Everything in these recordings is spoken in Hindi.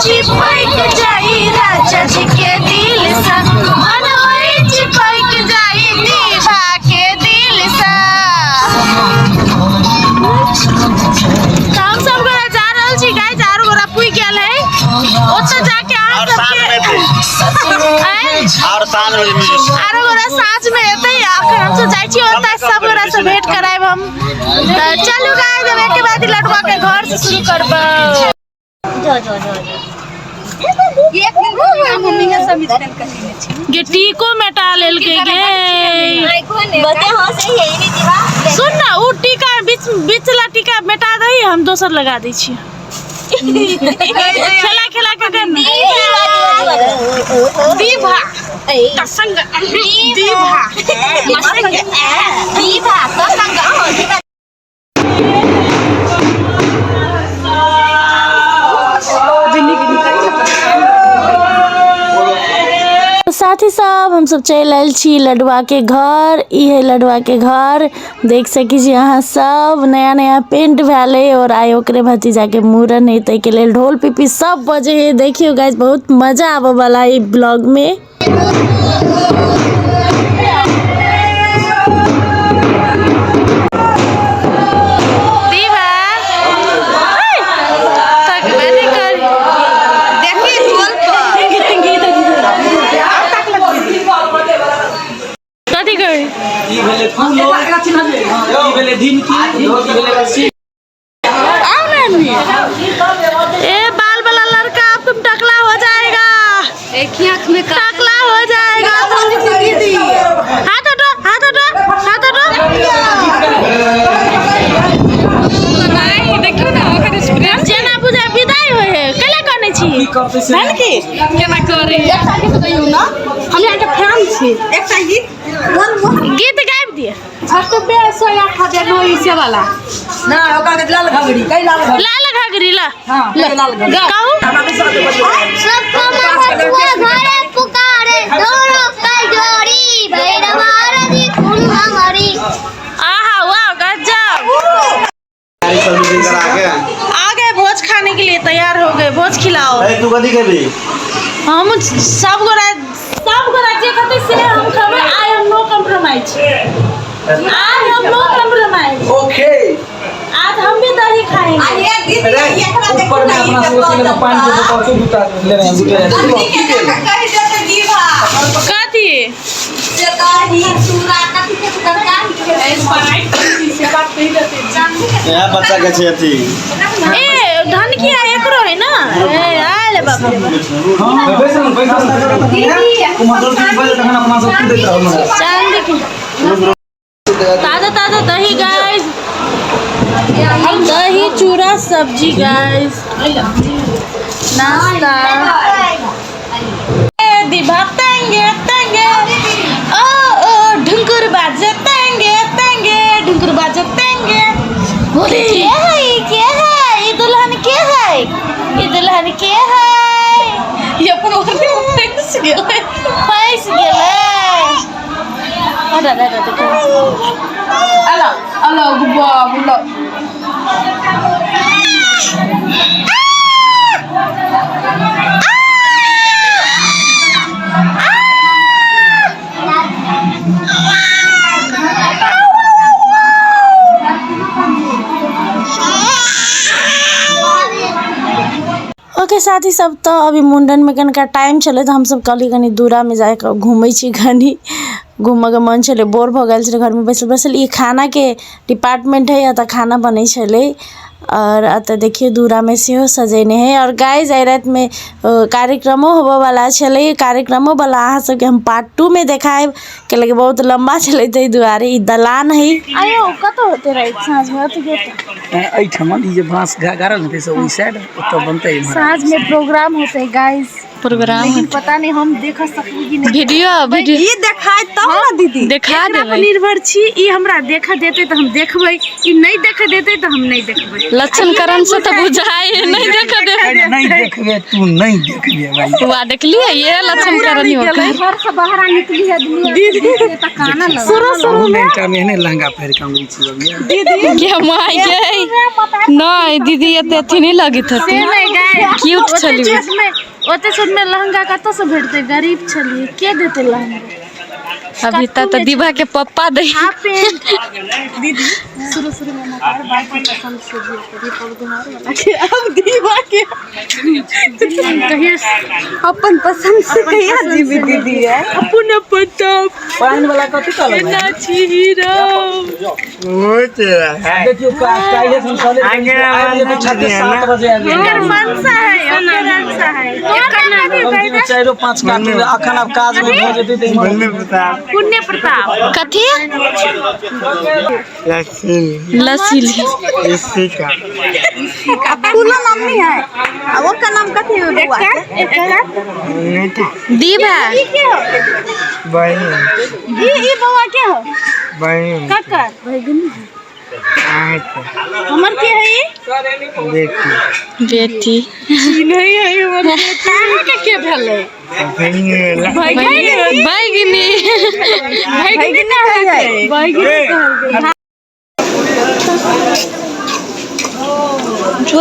चिपक जाई राजा जी के दिल सा, मन होई चिपक जाई दीवा के दिल सा। हम सब गोरा जा रहल छी गाइस, आरो गोरा पुई गेल है ओत जाके आ सबके और साँझ में आरो गोरा साँझ में एतै। आखिर हम सब जाई छी ओत सब गोरा से भेंट करायब हम। चलू गाइस, अब एक के बाद लड़वा के घर से शुरू करबो। ये टीको मेटा लेल के गे सुन ना, उ टीका बीचला टीका मेटा दही, हम दोसर लगा दै छी। खेला खेला के दे दीभा संग दीभा दीभा संग साथी सब हम सब चल आयल छी लडुआ के घर। ई है लडुआ के घर, देख सकी छी यहाँ सब नया नया पेंट भेले और आय ओकरे भतीजा के मूड़न है, तै के लेल ढोल पिपी सब बजे है। देखियो गाइस, बहुत मजा आवे वाला है ब्लॉग में। ए बाल वाला लड़का, अब तुम टकला हो जाएगा, एक ही आँख में टकला हो जाएगा तुम। हाथ हटो हाथ हटो हाथ हटो। जेना बुझे विदाई होय है, कला करने छी बन के केना करे एकटा गीत गइयो ना, हम यहाँ के फैन छी। एकटा गीत गाइब दिए छठ पे सोया खा दे नोई से वाला ना, ओकर के लाल घाघरी कई लाल घाघरी ला। हां लाल घाघरी कहू सब कमा घरे पुकारे दोनों का जोड़ी भैरवा रजी खून हमारी। आहा वाह गजब। आगे भोज खाने के लिए तैयार हो गए, भोज खिलाओ। तू कथी खेबी? हम सब गोरा जे कहते से हम खबे। आई एम नो कॉम्प्रोमाइज, आज हम नो कॉम्प्रोमाइज। ओके, आज हम भी दही खाएंगे। ऊपर में अपना सोच के पानी के बोतल से दूटा ले रहे हैं, कथी दही चूड़ा कथी के तरकारी स्प्राइट से बात कही देते यहां बच्चा के छै अथी। ए धन की एकरो है ना। ए आले बाप रे हां बैसल कुमार जी बोले तखन अपना सब देख रहा हूं। चांद देखो ताजा ताजा दही गाइस, दही चूड़ा सब्जी गाइस, नाश्ता दीभा तेंगे तेंगे ओ ओ ढुंकुर बाजे तेंगे तेंगे ढुंकुर बाजे तेंगे। बोले क्या है ये दुल्हन क्या है, ये दुल्हन क्या है, ये पैस गेले अरे अला अला गुब्बा गुब्बा ओके साथी सब, तो अभी मुंडन में कनिका टाइम चले तो हम सब कहली कनी दूरा में जाके घूमै छी, कनी घूमऽ के मन छले, बोर भ गेल छले घर में बैसल बैसल। ये खाना के डिपार्टमेंट है, अतः खाना बनै छले और अतः देखिए दूरा में सेहो सजेने है। और गाइस आई रात में कार्यक्रमों होबे वाला छले, कार्यक्रमों वाला अहाँ सबके हम पार्ट 2 में देखाएब, के लगे बहुत लंबा चले तै दुआरे। ई दलान है, आयो कतो होते रहे साँझ में अत गेट एई ठमन ई जे बांस गाड़ल होते से ओई साइड ओत बनते साँझ में प्रोग्राम होते गाइस। प्रोग्राम लेकिन पता नहीं हम देख सकबी कि नहीं। वीडियो ई देखाय तब ना दीदी देखा देबै। निर्भर छी ई हमरा देखा देते तो हम देखबै, ई नहीं देखा देते तो हम नहीं देखबै। लक्षण करण से तो बुझाए नहीं देखा दे। नहीं देखबे तू नहीं देखबे भाई। हुआ देखलिए ये लक्षण करण ही होता है। घर से बाहर निकली आदमी दीदी त काना लग शुरू नहीं का मैंने लहंगा पहन के अंगुली छी दीदी क्या माय गई नहीं दीदी ये अथी नहीं लगी था से नहीं गए क्यूट छली ओते छोट में लहंगा कत से भेटते, गरीब छलिए के देते लहंगा। अभी तक तो दीवा के पप्पा दे। दीदी शुरू में मकार बात पसंद से ये करी अब दीवा के अपन पसंद से कहिया जीवी दीदी है अपन पता पान वाला कथि कहल ना हीरो ओ तेरा देखियो काहे संसाले आगे 7 बजे आ गए। एकर मनसा है, एकर मनसा है। एकर नाम भी 4-5 काट अखन अब काज में हो जेते त मन में बता पुण्य प्रताप कथी लसील लसील इसी का पूरा नाम नहीं है। अब वो का नाम कथी है बुआ नहीं था दीवा ई के हो भाई ई बुआ के हो भाई काका भैगनी आए तो हमर के है ई देखी बेटी नहीं है हमर के के भेले भाई भैगनी बैगनी भैगनी ना है भैगनी जो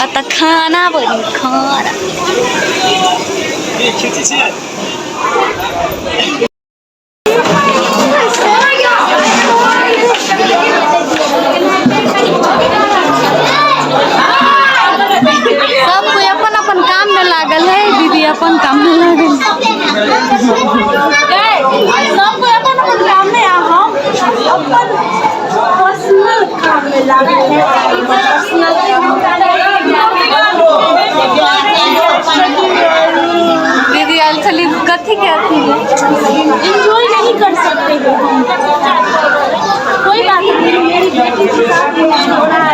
अत खाना बनी खाना सब कोई अपन अपन काम में लागल है। दीदी अपन काम में लागल सब कोई अपन अपन काम में आ हम अपन पर्सनल काम में लागल है। पर्सनल दीदी आल चली कथी के अथी एंजॉय नहीं कर सकते हो हम। कोई बात नहीं, मेरी बेटी की शादी छोड़ा है।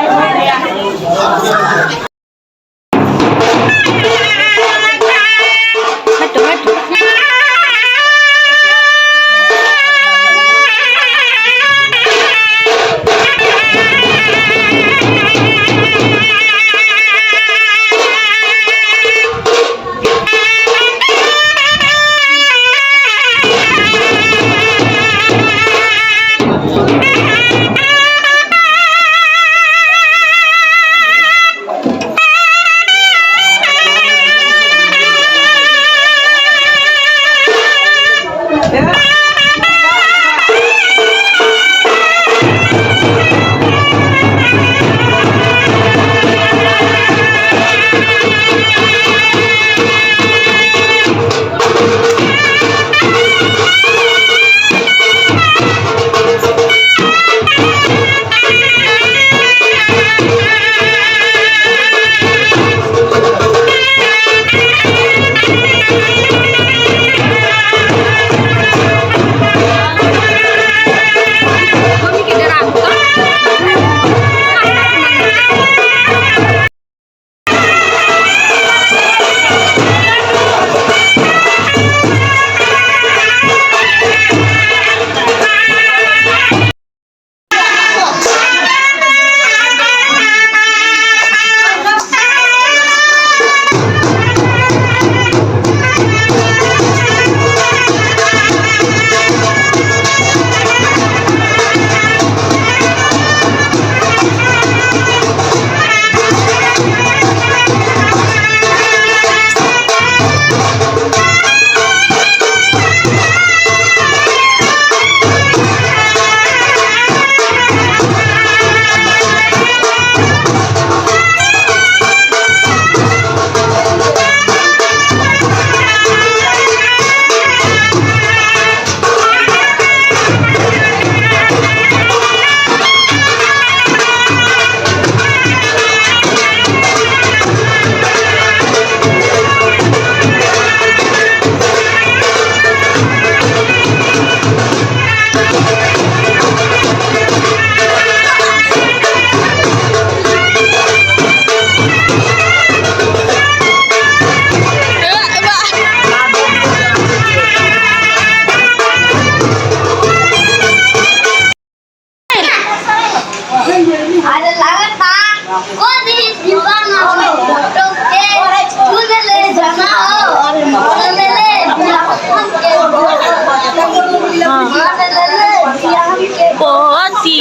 पोती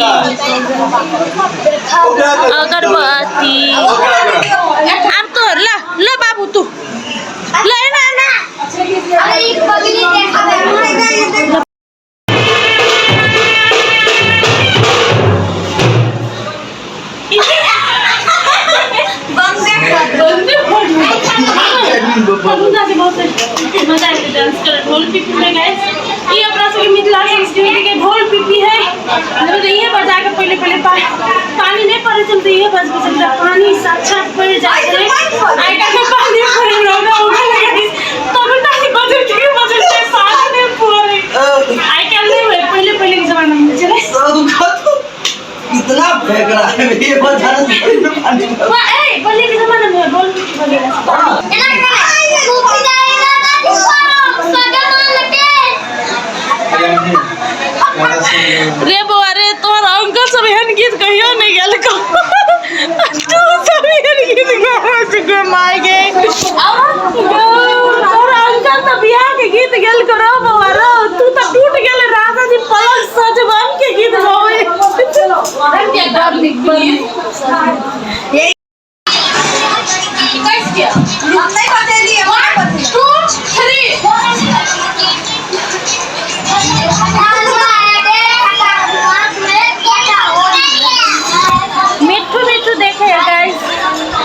अगरबत्ती अब तो ल बाबू तू ले ना मजा आएगा डांस कर ढोल पिपी में गाइस ये अपना सबके मिथिला संस्कृति के ढोल पिपी है मतलब ये बजा के पहले पानी नहीं पड़े चलते ये बज चलता पानी साक्षात पड़ जाए आई का पानी पड़े रोगा होगा गाइस तो ताली बजे के पानी में पूरे आई का नहीं हुए पहले के जमाने में चले कितना फेंक रहा है ये बता वाह ए पहले के जमाने में ढोल पिपी वगैरह रे बुआ रे तोहर अंकल सब एहन गीत कहियो नहीं गेल को तू सब एहन गीत गा माय गे तोहर अंकल तो बियाह के गीत गेल करो बुआ रो तू तो टूट गेल राजा जी पलक सजवन के गीत गावे ये कैसे किया हम नहीं बता दिए 1 2 मिठू देखे गाइस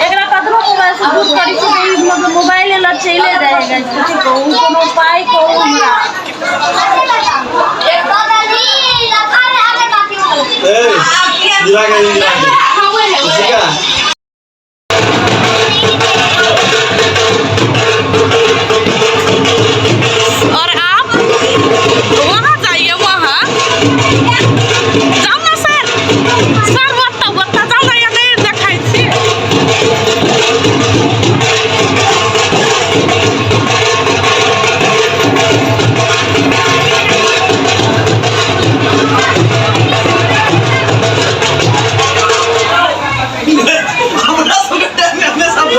एकरा कतनो मोबाइल से दूर करी से मतलब मोबाइल ला चले जाए गाइस कुछ को कोनो पाई को हमरा एक दादाजी रखा है आगे बाकी ए दिला के और आप वहां जाइए वहां जाओ ना सर वत्ता जाओ ना यहाँ नहीं देखाई थी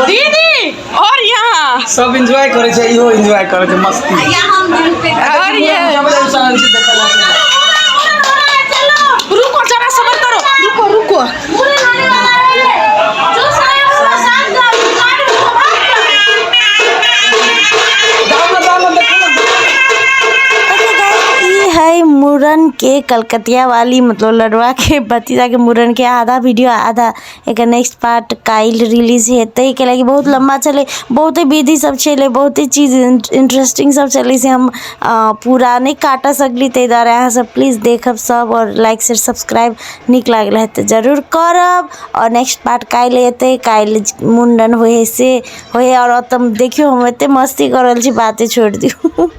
दीदी और यहाँ सब एंजॉय करे छै इहो एंजॉय करे छै मस्ती और ये रुको जरा सबर करो रुको मुरन के कलकतिया वाली मतलब लड़वा के भतीजा के मुरन के आधा वीडियो आधा एक नेक्स्ट पार्ट काइल रिलीज हेतै के लगी बहुत लंबा चले बहुत विधि सब चले बहुत चीज इंटरेस्टिंग सब चले से हम पूरा नहीं काटा सकली ते द्वारा यहाँ सब प्लीज देखब सब और लाइक शेयर सब्सक्राइब निक लागल है तो जरूर करब और नेक्स्ट पार्ट काइल हेतै काइल मुंडन होए से होए और तुम देखियो हम एते मस्ती करल छी बातें छोड़ दियो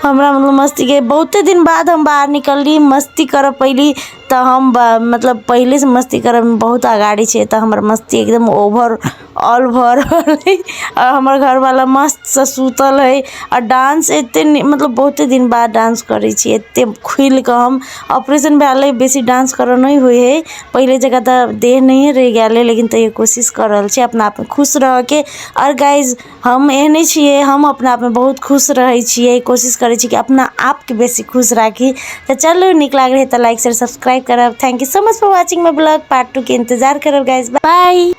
हमरा मतलब मस्ती के बहुते दिन बाद हम बाहर निकलली मस्ती करब पहली तो हम मतलब पहले से मस्ती करब बहुत आगाड़ी छे तो हमर मस्ती एकदम ओवर ऑल भर है और हमार घर वाला मस्त से सुतल है और डांस एते मतलब बहुते दिन बाद डांस करे छी एते खुल के हम ऑपरेशन भेल बेसी डांस कर नहीं हुए है पहले जगह तो देह नहीं रह गया लेकिन तो ये कोशिश कर रहा छे अपना आप में खुश रह के और गाइज हम एहने छिए हम अपना आप में बहुत खुश रहे छिए कोशिश करे छी कि अपना आप के बेसी खुश राखी तो चलो निक लाग रहे तो लाइक शेयर सब्सक्राइब करब thank you so much for watching my blog part 2 के इंतजार करब गाइज बाय।